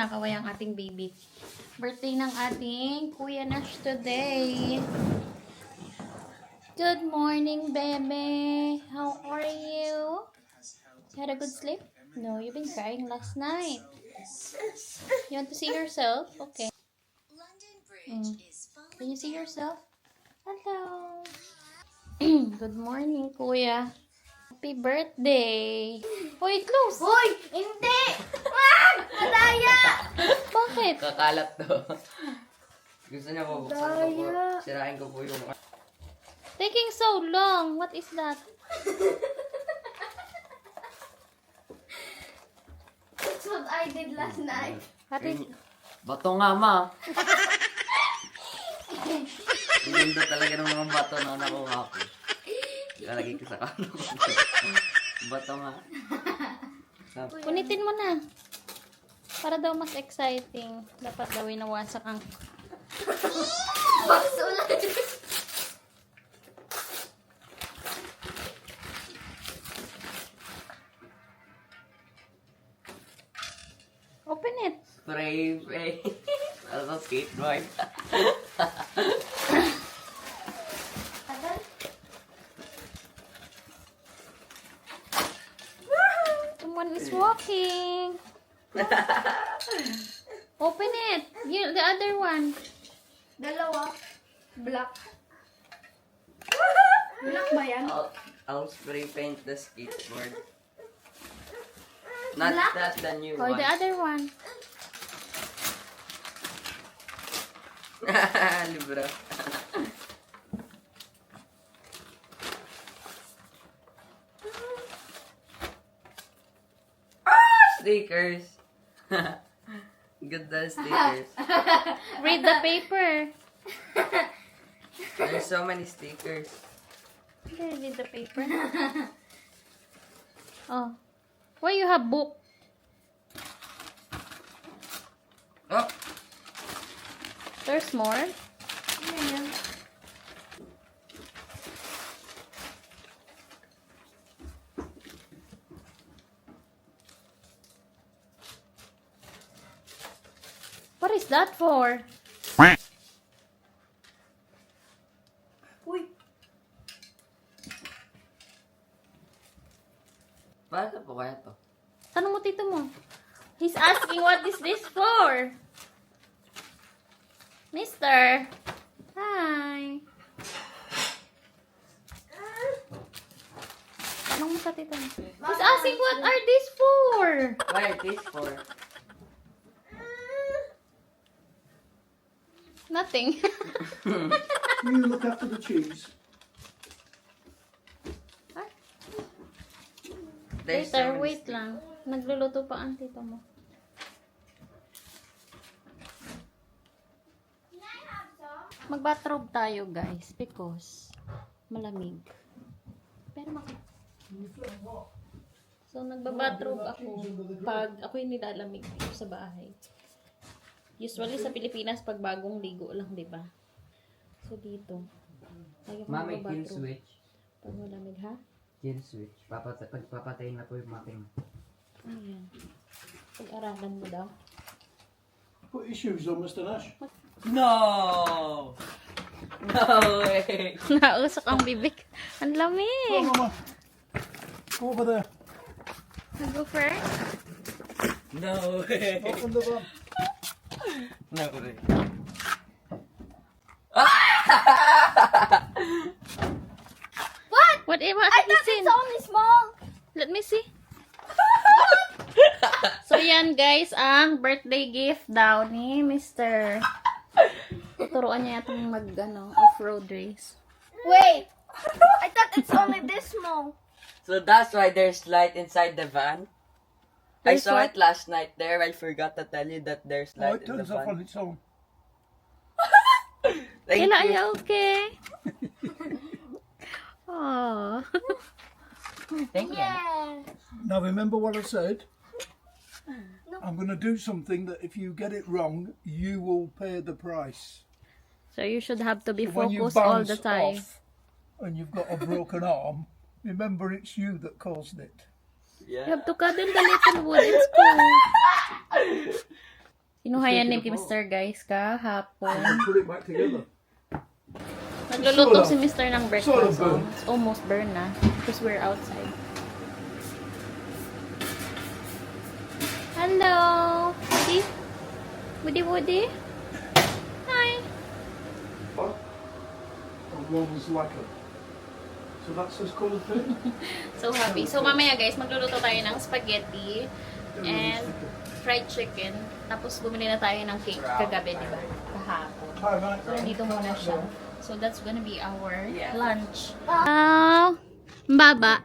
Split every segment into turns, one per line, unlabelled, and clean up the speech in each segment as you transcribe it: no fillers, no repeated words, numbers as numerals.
nagkakaway ang ating baby. Birthday ng ating Kuya Nash today. Good morning, baby. How are you? You had a good sleep? No, you've been crying last night. You want to see yourself? Okay. Can you see yourself? Hello. Good morning, Kuya. Happy birthday. Hoy, close.
Hoy! Hindi! Wag! Madaya!
Bakit?
Kakalat to. Gusto niya po buksan ko po.
Daya.
Sirain ko po yung...
Taking so long. What is that?
That's what I did last night.
Happy...
Bato nga, ma. Ganda talaga ng mga bato na nakuha ko. Ilalagay ko sa kano ko. Bato nga.
Punitin mo na. Para daw mas exciting. Dapat daw inawasak ang...
Bakso lang.
Open it.
Spray. Ano skateboard.
Someone is walking. Open it. The other one.
Dalawa. Black. Black ba yan?
I'll spray paint the skateboard. Not
Black?
that the new
Or
one.
the other one.
Libra. Stickers. Ganda stickers.
Read the paper.
There's so many stickers.
Okay, read the paper. Oh. Why you have book?
Oh,
There's more.
Ano yan?
What is that for?
Uy!
paano po kaya to?
Tanong mo tito mo. He's asking what is this for? Mister. Hi. Tanong mo sa tito mo. He's asking what are these for?
Why is this for?
Nothing.
You look after the cheese.
There's so
Later,
many
wait
stickers.
lang. Nagluluto pa ang tito mo. Mag-bathrobe tayo, guys, because malamig. Pero So, nagbabathrobe ako pag ako'y nilalamig dito sa bahay. Usually sa Pilipinas, pag bagong ligo lang, di ba? So, dito. Lagi ako
Mami, kill
magbabathrobe.
switch.
Pag malamig, ha?
Kill switch. Pagpapatayin na po yung makina.
Ayan. Pag-aralan mo daw.
Put your shoes on, Mr. Nash.
No! No way!
Nausok ang bibig. Ang lamig.
Oh, Mama. Over there.
Go first.
No way!
Open the van.
No way.
What?
What?
I
What
thought
is in?
it's only small.
Let me see. So, yan guys, ang birthday gift daw ni Mr. Turuan niya yatang off-road race.
Wait. I thought it's only this small.
So that's why there's light inside the van? I
There's
saw
what?
it last night there. I forgot to tell you that there's
Oh,
light
it
in the
turns off on
van.
its own.
Thank
Kailan
you.
ay okay? Oh.
Thank you.
Yeah.
Now remember what I said?
No.
I'm going to do something that if you get it wrong, you will pay the price.
So, you should have to be
So when you
focused all
bounce
the time.
off and you've got a broken arm, remember it's you that caused it.
You
Yeah.
have to cuddle the little wood in school. Kinuha yan ni Mr. guys kahapon.
Put it back together.
Nagluluto si Mr. ng
Sort of
breakfast. So
burn.
it's almost burned na. Because we're outside. Hello! Woody? Woody, Woody? Hi!
And one was like a. So that's his colour thing?
So happy. So mamaya guys, magluluto tayo ng spaghetti and fried chicken. Tapos bumili na tayo ng cake kagabi, di ba? Kahapon.
Hi, mate.
So nandito muna siya. So that's gonna be our lunch. Wow! Baba.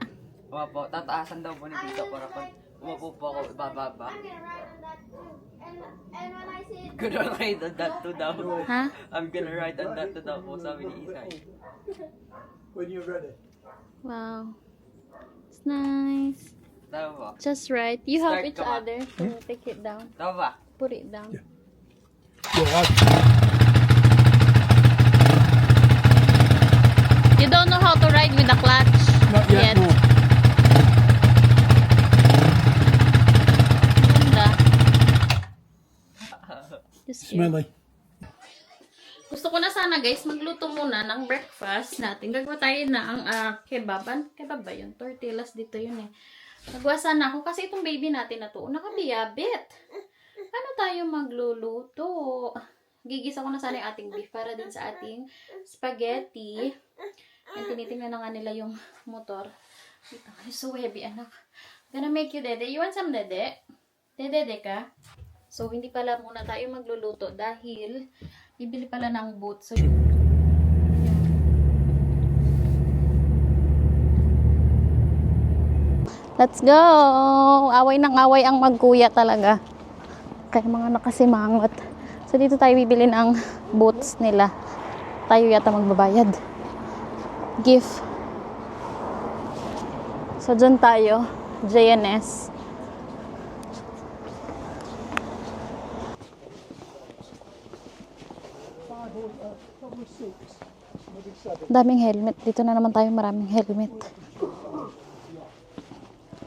Opo, tataasan daw po ni Tito para pag umupo po ako, ibababa.
And when I say
Gonna ride on that to daw.
Ha?
I'm gonna ride on that to daw po, sabi ni Isay.
When you're ready.
Wow. It's nice.
Tama ba?
Just right. You help
Start
each
ka ba?
other. So take it down.
Tama ba?
Put it down.
Yeah. Yeah,
You don't know how to ride with the clutch
not yet. No.
Ganda. Just kidding.
Smelly.
Gusto ko na sana guys, magluto muna ng breakfast natin. Gagawa tayo na ang kebab. Kebab ba yun? Tortillas dito yun eh. Nagawa sana ako kasi itong baby natin na to, nakabiyabit. Paano tayo magluluto? Gigisa ko na sana yung ating beef para din sa ating spaghetti. And tinitingnan na nga nila yung motor. It's so heavy, anak. Gonna make you dede. You want some dede? Dede ka? So, hindi pala muna tayo magluluto dahil bibili pala ng boat. So, let's go! Away ng away ang magkuya talaga. Kaya mga nakasimangot. So, dito tayo bibili ng boats nila. Tayo yata magbabayad. Gift. So, dyan tayo. JNS. Daming helmet. Dito na naman tayo, maraming helmet.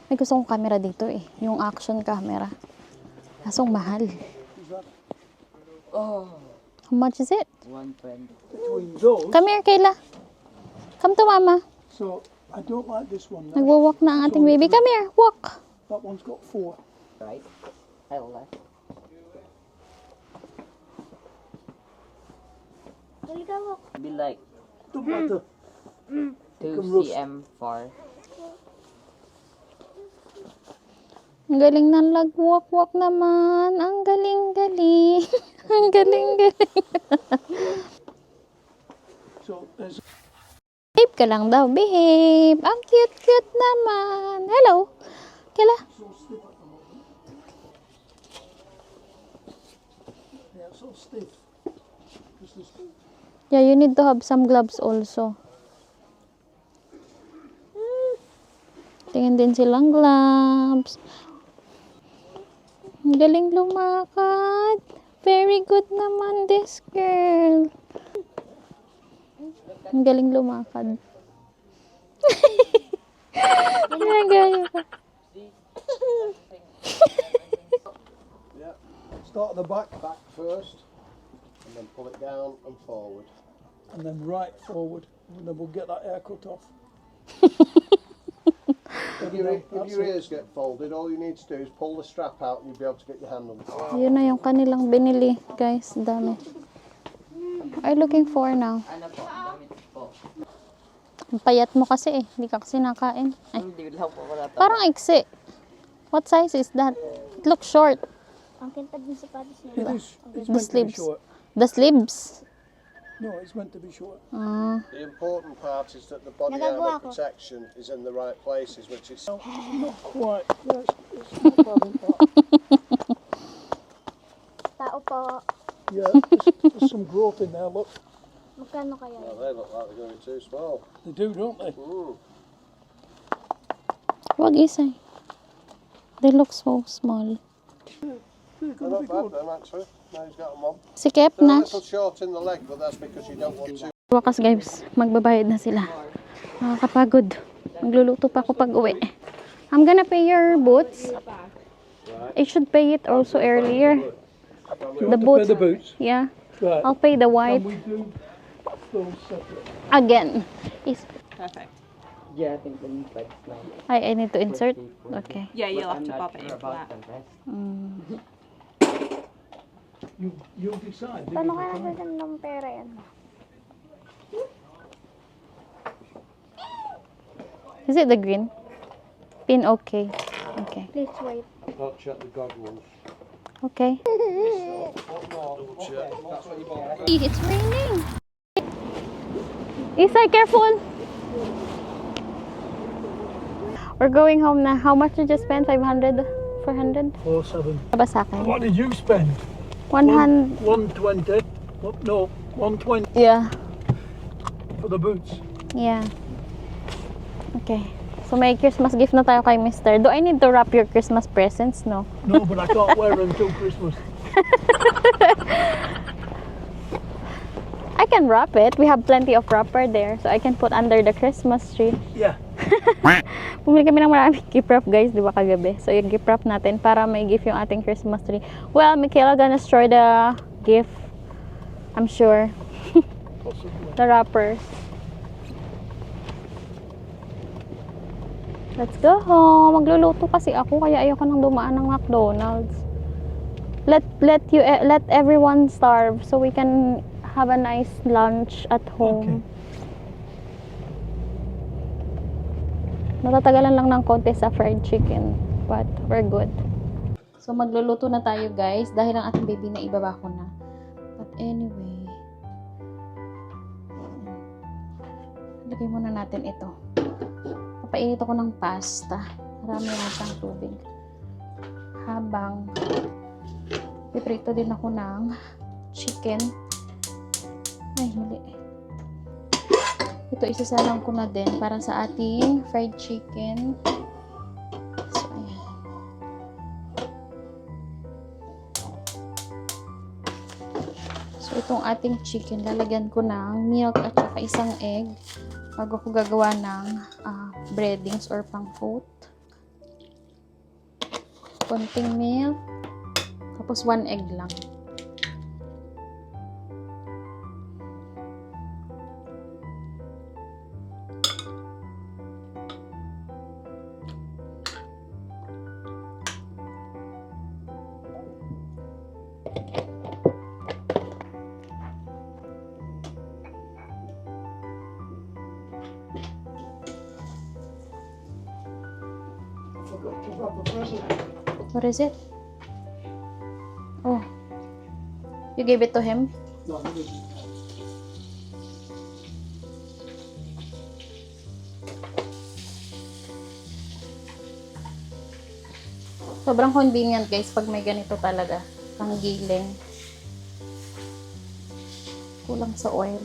May gusto kong camera dito eh. Yung action camera. Kasong mahal.
Oh,
How much is it?
120.
Between those.
Come here, Kayla. Come to mama.
So I don't like this one. Now.
Nagwo-walk na ang ating baby. Come here, walk.
That one's got 4.
Right? I left. Be like
Don't matter.
2
Rus.
cm far.
Ang galing ng lag-walk-walk naman. Ang galing-galing. Ang galing-galing.
So there's.
Behave ka lang daw. Behave. Ang cute-cute naman. Hello. Kayla.
So stiff at the moment. Yeah, it's so stiff. Just this.
Yeah, you need to have some gloves also. Tingin din silang gloves. Ang galing lumakad. Very good naman this girl. Ang galing lumakad. Nagayo ka.
Yeah. Start at the back first, and then pull it down and forward.
And then right forward. And then we'll get that hair cut off.
If your ears get folded, all you need to do is pull the strap out and you'll be able to get your hand on it.
Yun na yung kanilang binili, guys. Dami. Are you looking for now?
Ano po? Damit po.
Ang payat mo kasi eh. Hindi ka kasi nakain. Ay,
Hindi lang po wala pa.
parang iksi. What size is that? It looks short.
Ang kintab ng sapatos niya.
It is. It's
The
meant to be
sleeves.
short.
The sleeves.
No, it's meant to be short.
Ah.
The important part is that the body
Nagagawa
armor
ko.
protection is in the right places, which is
Not quite. Yeah, it's not bad in that.
Tao po.
Yeah, there's some growth in there. Look,
Magkano kaya?
well, they look like they're going to be too small.
they do, don't they?
Wag isay. They look so small.
They're not bad then, actually. Now he's got them on.
Sikip
They're a
na.
little short in the leg, but that's because you don't want to.
Wakas guys, magbabayad na sila. Nakakapagod. Magluluto pa ako pag uwi. I'm gonna pay your boots. I should pay it also earlier.
you
The
want to pay
boots.
the boots?
Yeah.
Right.
I'll pay the white
Can we do those separate?
again. Is
Perfect.
Yeah, I think the knee pads now.
I need to insert. Okay.
Yeah, you'll
But
have to
I'm not
pop it
sure
in for
about
that.
the rest.
You'll decide.
Paano kaya natin ng pera yan?
Is it the green? Pin okay. Okay.
Please wait.
I'll check the goggles.
Okay.
Double check. That's what you bought.
It's raining. Isay, careful. We're going home na. How much did you spend? 500? 400?
47.
Ba sa akin?
What did you spend?
100.
120. What? No, 120
Yeah.
for the boots.
Yeah. Okay. So may Christmas gift na tayo kay Mister. Do I need to wrap your Christmas presents? No.
No, but I can't wear them until Christmas.
I can wrap it. We have plenty of wrapper there. So I can put under the Christmas tree.
Yeah.
Bumili kami ng maraming gift wrap guys, di ba kagabi? So yung gift wrap natin para may gift yung ating Christmas tree. Well, Michaela gonna store the gift. I'm sure.
Possibly.
The wrappers. Let's go home. Magluluto kasi ako kaya ayoko nang dumaan ng McDonald's. Let everyone starve so we can have a nice lunch at home. Natatagalan lang ng konti sa fried chicken, but we're good. So magluluto na tayo guys dahil ang ating baby na ibaba ko na. But anyway, lagay muna natin ito. Papainit ako ng pasta. Marami natang tubig. Habang piprito din ako ng chicken. Ay, mali. Ito isasalang ko na din para sa ating fried chicken. So, ayan. So, itong ating chicken, lalagyan ko ng milk at saka isang egg bago ko gagawa ng breadings or pang-coat. Konting milk. Tapos 1 egg lang.
Forgot to grab the present.
What is it? Oh. You gave it to him?
No, I didn't.
Sobrang convenient guys pag may ganito talaga. Pang giling. Kulang sa oil.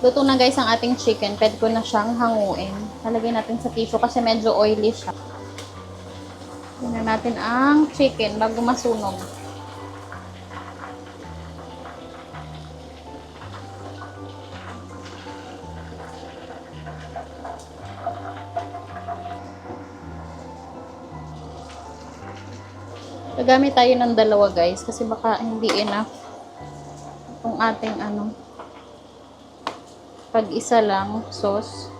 Luto na guys ang ating chicken. Pwede ko na siyang hanguin. Lalagay natin sa tissue kasi medyo oily siya. Tingnan natin ang chicken bago masunog. Gagamit tayo ng dalawa guys kasi baka hindi enough itong ating pag isa lang sauce.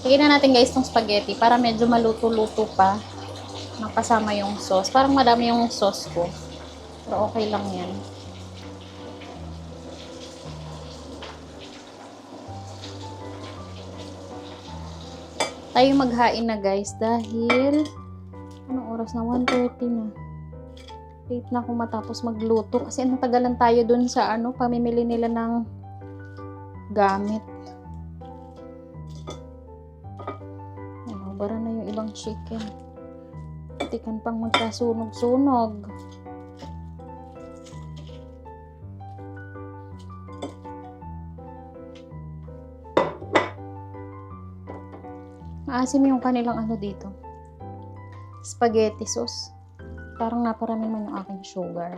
Lagyan na natin guys tong spaghetti para medyo maluto-luto pa. Makasama yung sauce. Parang madami yung sauce ko. Pero okay lang yan. tayo maghain na guys dahil anong oras na? 1:30 na. Late na ako matapos magluto kasi natagalan tayo dun sa pamimili nila ng gamit. Bara na yung ibang chicken. Tikan pang magkasunog-sunog. Maasim yung kanilang dito. Spaghetti sauce. Parang naparami man yung aking sugar.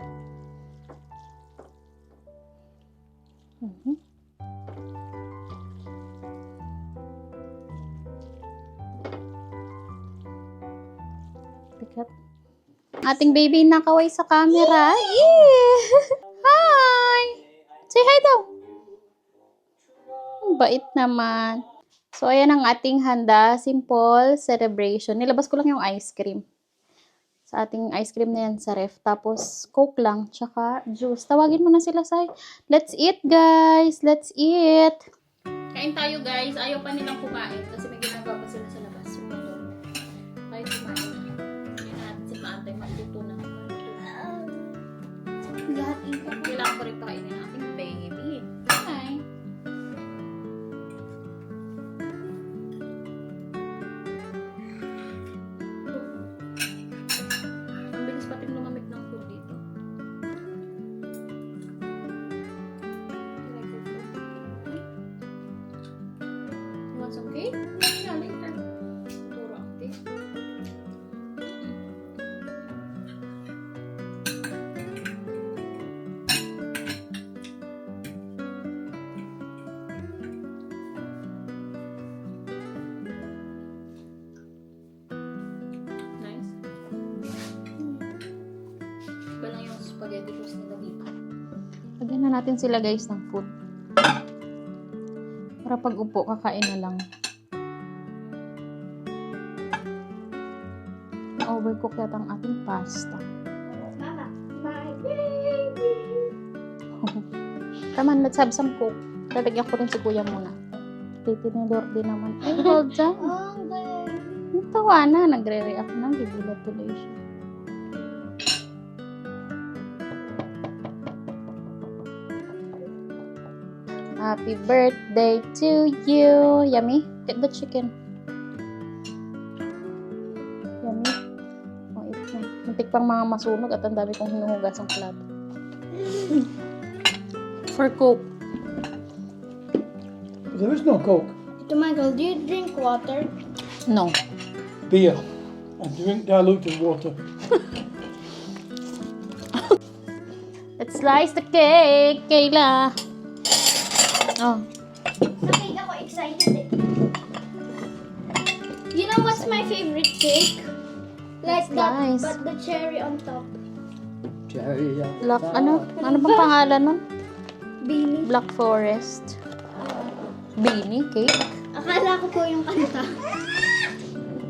Pikat. Ating baby nakaway sa camera. Yeah! Hi! Say hi daw. Ang bait naman. So, ayan ang ating handa. Simple celebration. Nilabas ko lang yung ice cream. Sa ating ice cream na yan sa ref. Tapos, Coke lang. Tsaka, juice. Tawagin mo na sila, Say. Let's eat, guys. Let's eat. Kain tayo, guys. Ayaw pa nilang kumain. Kasi may ginagawa pa sila sa labas. Tayo kumain na. Yan natin si Maantay. Magluto na. Kailangan ko rin pakainin ang ating baby. Hi. Ang bilis pating lumamig ng food dito. You want some cake? Yeah, later. Turo ang tea. Nice. Iba lang yung spaghetti sauce nila dito. Lagyan na natin sila guys ng food. Para pag upo, kakain na lang. Na-overcook yata ang ating pasta.
Mama, my baby.
Come on, let's have some coke. Lalagyan ko rin si kuya muna. Titinidor din naman. Ay, hold dyan. Natawa na. Nagre-react na. Gibulat tuloy siya. Happy birthday to you. Yummy. Get the chicken. Yummy. Oh, eat na. Muntik pang mga masunog at ang dami kong hinuhugas ang plato. For coke.
There is no Coke.
Ito, Michael, do you drink water?
No.
Beer. I drink diluted water.
Let's slice the cake, Kayla. Oh.
Sa cake ako excited eh. You know what's my favorite cake? Like
That's
that,
nice.
but the cherry on top.
Cherry
Black, ano bang pangalan nun?
Beanie.
Black Forest. Beanie cake.
Akala ko po yung kanta.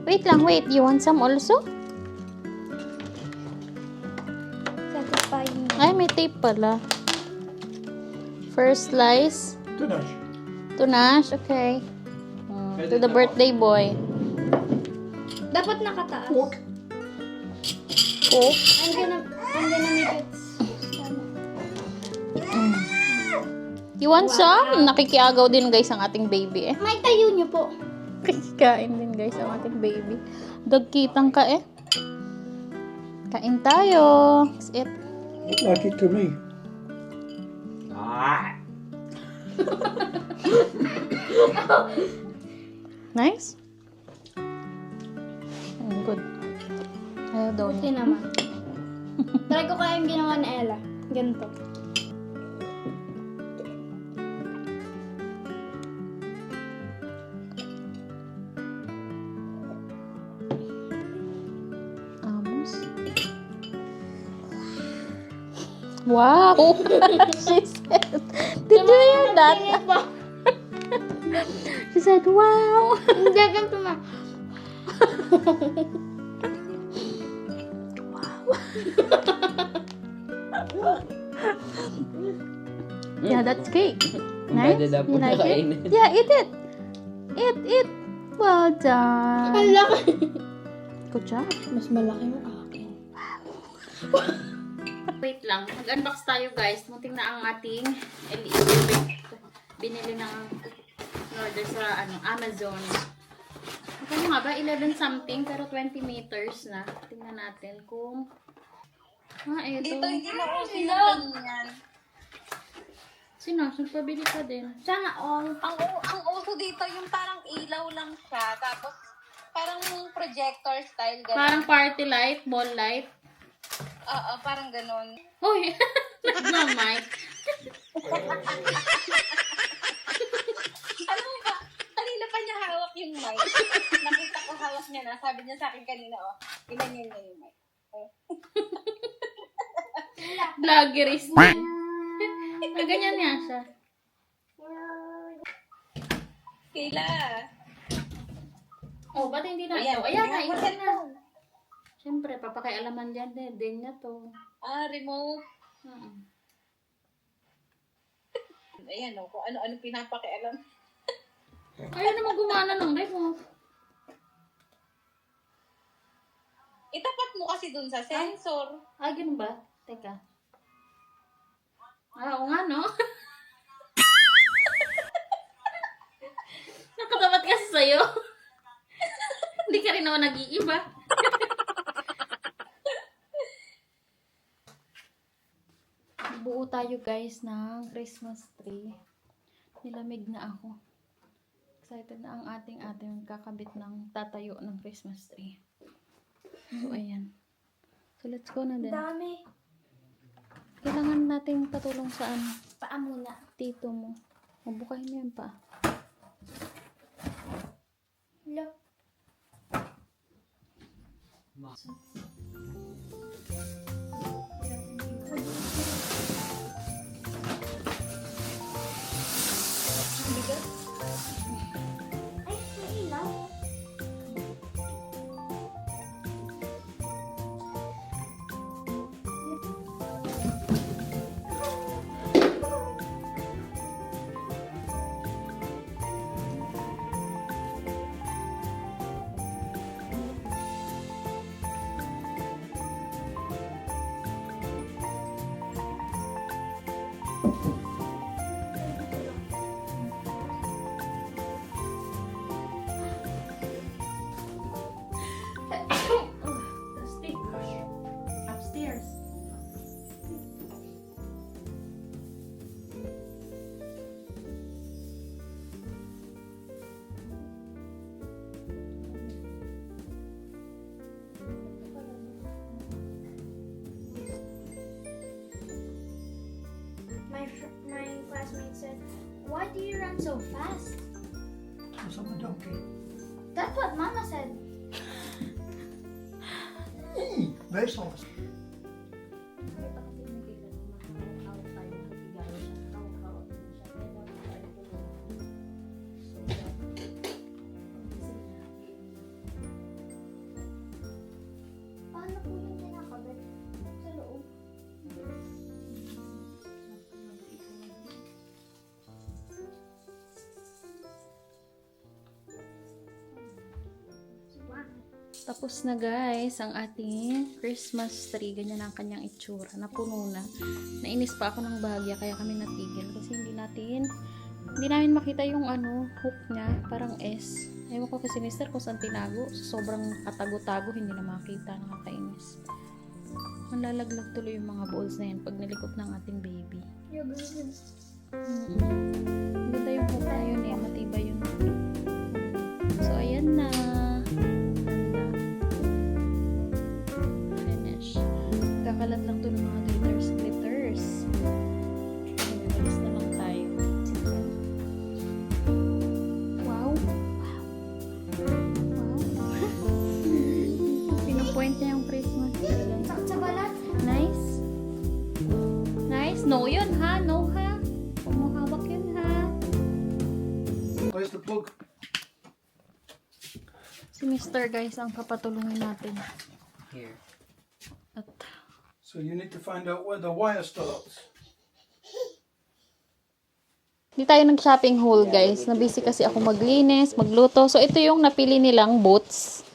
Wait lang, wait. You want some also?
Satisfying.
Ay, may tape pala. First slice.
Dinesh.
To Nash, okay. To the birthday boy.
Dapat nakataas.
Coke.
I'm gonna make it.
You want some? Nakikiagaw din guys ang ating baby eh.
May tayo niyo po.
Kikain din guys ang ating baby. Dagkitang ka eh. Kain tayo. That's it.
Look like it to me.
Ah!
Nice? Good. Ayaw daw
Buti
niya.
naman. Try ko kaya yung ginawa ni Ella. Ganito.
Amos. Wow! She said, did you hear that? She said, wow!
Hindi, ganito na.
Mm.
Yeah, that's cake. Nice?
Pwede na po
You like it?
nakainin.
Yeah, eat it. Eat, eat. Well done.
Ang laki.
Good job.
Mas malaki yung akin.
Wait lang. Mag-unbox tayo guys. Munting na ang ating LED binili ng order sa Amazon. Ano nga ba? 11 something pero 20 meters na. Tingnan natin kung ito.
Dito hindi na ako sinaganyan.
Sino? Pabili ka din.
Sana all.
Ang uso dito yung parang ilaw lang siya. Tapos parang projector style. Ganun.
Parang party light, ball light.
Oo, parang ganun.
Hoy! Nag-mic.
Alam mo ba, kanina pa niya hawak yung mic. Nakita ko hawak niya na. Sabi niya sa akin kanina, ginanyan niya yung mic.
Vloggerist din. Ganyan niya siya.
Kayla.
Oh, ba't hindi na ito? Ayan na, ito na. Siyempre, papakialaman dyan din niya to.
Remote.
Hmm.
Ayan o, kung ano-ano pinapakialam.
Ayaw naman gumana ng remote.
Itapat mo kasi dun sa sensor.
Ganun ba? Teka. Oo nga, no? Nakatapat kasi sa'yo. Hindi ka rin naman nag-iiba. Buo tayo guys ng Christmas tree. Nilamig na ako. Excited na ang ating kakabit ng tatayo ng Christmas tree. So, ayan. So, let's go na din.
Dami.
Kailangan natin patulong sa
Paa muna.
tito mo. Mabukahin mo yan pa.
Look. Ay, may ilaw.
Upstairs.
My classmate said, "Why do you run so fast?"
Because I'm a donkey.
That's what Mama said.
Very soft.
Paano po yung kinakabit? Sa loob.
Tapos na guys, ang ating Christmas tree. Ganyan ang kanyang itsura. Napuno na. Nainis pa ako ng bahagya kaya kami natigil. Kasi hindi namin makita yung hook niya. Parang S. Ewan ko kasi mister kung saan tinago. Sobrang katago-tago, hindi na makita. Nakakainis. Malalaglag tuloy yung mga balls na yan pag nilikot ng ating baby. Ganda yung hook na yun eh. Matibay yun. So, ayan na. Finish. Kakalat lang to ng mga glitters. Walis na lang tayo. Wow. Pinupoint niya yung Christmas.
Sakit sa balat.
Nice. Nice. No yun ha. No ha. Pumahawak yun ha.
Where's the plug?
Si Mr. guys ang kapatulungin natin.
Here.
At
So you need to find out where the wire starts.
Di tayo nag-shopping haul, guys. Nabisi kasi ako maglinis, magluto. So, ito yung napili nilang boots.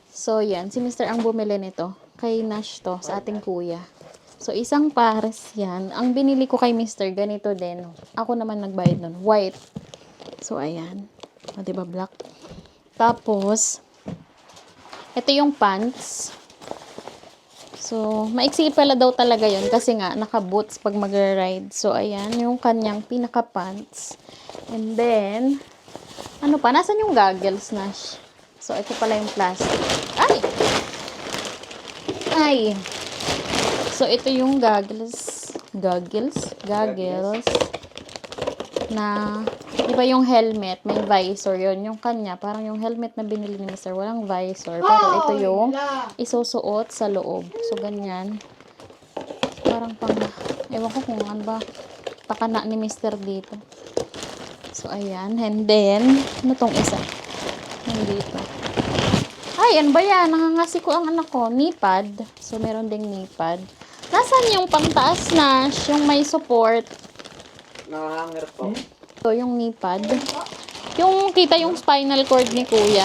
So, yan. Si Mr. ang bumili nito. Kay Nash to, sa ating kuya. So, isang pares yan. Ang binili ko kay Mr. ganito din. Ako naman nagbayad nun. White. So, ayan. O, diba black? Tapos, ito yung pants. So, maiksi pala daw talaga yun kasi nga, naka-boots pag mag-ride. So, ayan, yung kanyang pinaka-pants. And then, ano pa? Nasaan yung goggles, Nash? So, ito pala yung plastic. Ay! Ay! So, ito yung goggles. Goggles? Na, di ba yung helmet, may visor yun. Yung kanya, parang yung helmet na binili ni Mr. Walang visor. Pero ito yung isusuot sa loob. So, ganyan. Parang pang, ewan ko kung ano ba, pakana ni Mr. dito. So, ayan. And then, ano tong isa? Nandito. Ay, ano ba yan? Nangangasi ko ang anak ko. Knee pad. So, meron ding knee pad. Nasaan yung pangtaas na, yung may support?
Nakahanger po.
So, yung knee pad. Yung kita yung spinal cord ni kuya.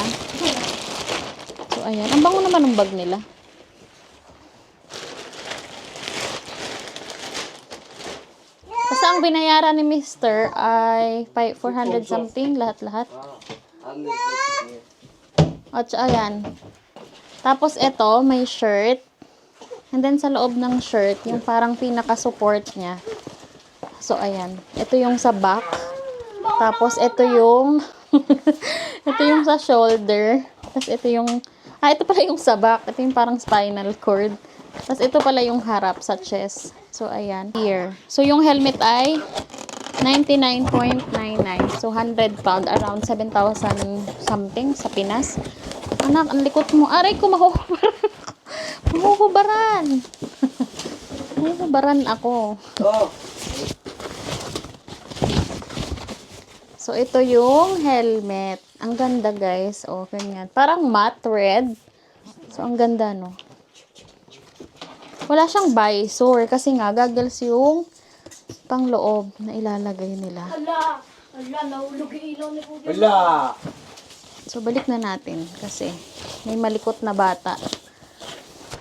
So, ayan. Ang bango naman ng bag nila. Basta ang binayaran ni Mr. ay 400 something. Lahat-lahat. At ayan. Tapos, ito, may shirt. And then, sa loob ng shirt, yung parang pinaka-support niya. So, ayan. Ito yung sa back. Tapos, ito yung ito yung sa shoulder. Tapos, ito yung ito pala yung sa back. Ito yung parang spinal cord. Tapos, ito pala yung harap sa chest. So, ayan. Here. So, yung helmet ay 99.99. So, 100 pound. Around 7,000 something sa Pinas. Anak, ang likot mo. Aray ko, mahuhubaran. Mahuhubaran ako.
Oh!
So, ito yung helmet. Ang ganda, guys. O, ganyan. Parang matte red. So, ang ganda, no? Wala siyang visor. Kasi nga, goggles yung pangloob na ilalagay nila.
Ala, nahulog yung ilaw ni Kuya.
Wala!
So, balik na natin. Kasi, may malikot na bata.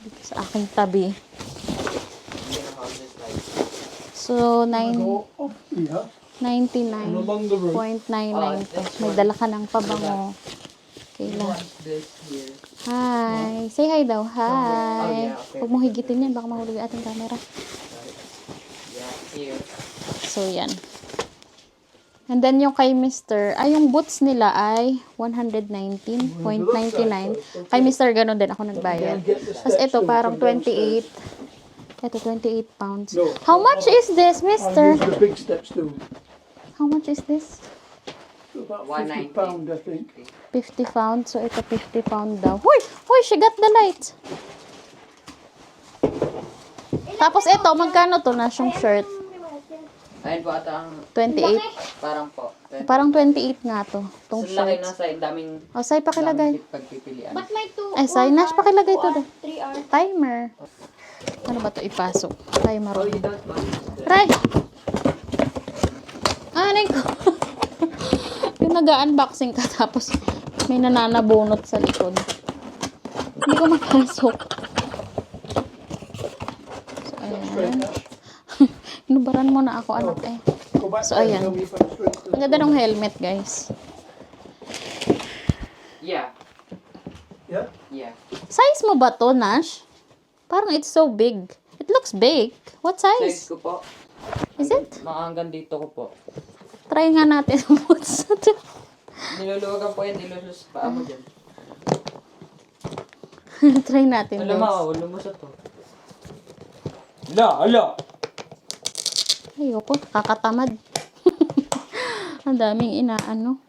Dito sa aking tabi. So,
Go up here.
99.99 to. May dala ka ng pabango. Kayla. Hi. Say hi daw. Hi. Huwag mo higitin yan. Baka mahulog yung ating camera. So, yan. And then, yung kay Mr. yung boots nila ay 119.99. Kay Mr. ganun din ako nagbayad. Tapos, ito parang 28. Ito, 28 pounds. How much is this,
I'll
Mr.?
use the big steps too.
How much is this?
About
190.
50 pound, I think.
50 pounds. So, ito 50 pound daw. Huy! Huy! She got the light! Tapos, ito, magkano to na yung shirt?
Ayun po ata ang
28.
parang po.
Parang 28 nga to. Tong
Sa laki
shirt.
na sa daming
O, say, pakilagay.
pagpipilian.
Ba't may 2
Ay, say, Nash, pakilagay to doon.
3 hours?
Timer. Ano ba to ipasok? Timer.
Oh, you don't want it.
Try! Anay ko. Yung nag-unboxing ka tapos may nananabunot sa likod. Hindi ko mapasok. So, ayan. Inubaran mo na ako, anak eh.
Go back
So,
there
ayan.
and tell me if I'm straight to the
Ang ganda ng helmet, guys.
Yeah.
Yeah?
Yeah.
Size mo ba to, Nash? Parang it's so big. It looks big. What
Size
size?
ko po.
Is it?
Mga hanggang dito ko po.
Try nga natin ang boots na to.
Niluluwagan po yan. Nilusus pa ako dyan.
Try natin,
Alam
guys.
mo, lumusot to. Ala!
Ayoko, kakatamad. Ang daming inaano.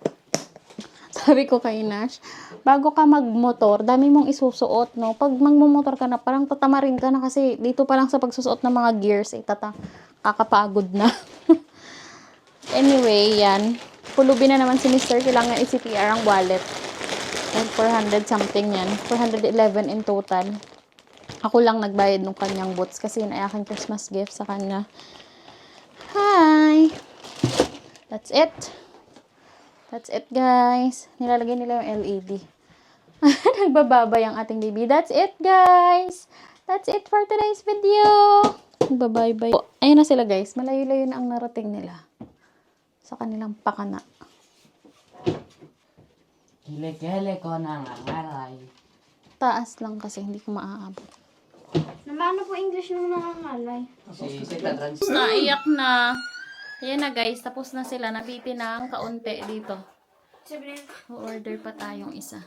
Sabi ko kay Nash, bago ka magmotor, dami mong isusuot, no? Pag magmumotor ka na, parang tatamarin ka na kasi dito pa lang sa pagsusuot ng mga gears, kakapagod na. Anyway, yan. Pulubin na naman si Mr. Kailangan i-CPR ang wallet. And 400 something yan. 411 in total. Ako lang nagbayad nung kanyang boots kasi yun ay aking Christmas gift sa kanya. Hi! That's it. That's it, guys. Nilalagay nila yung LED. Nagbababay ang ating baby. That's it, guys. That's it for today's video. Nagbabay-bye. Oh, ayun na sila, guys. Malayo-layo na ang narating nila sa kanilang pakana.
Kile-kile ko nangangalay.
Taas lang kasi hindi ko maaabot.
Naman po English nung nangangalay.
Si Tatrans.
Naiyak na. Ayan na, guys. Tapos na sila. Napiti na ang kaunti dito.
Sabi niya,
O-order pa tayong isa.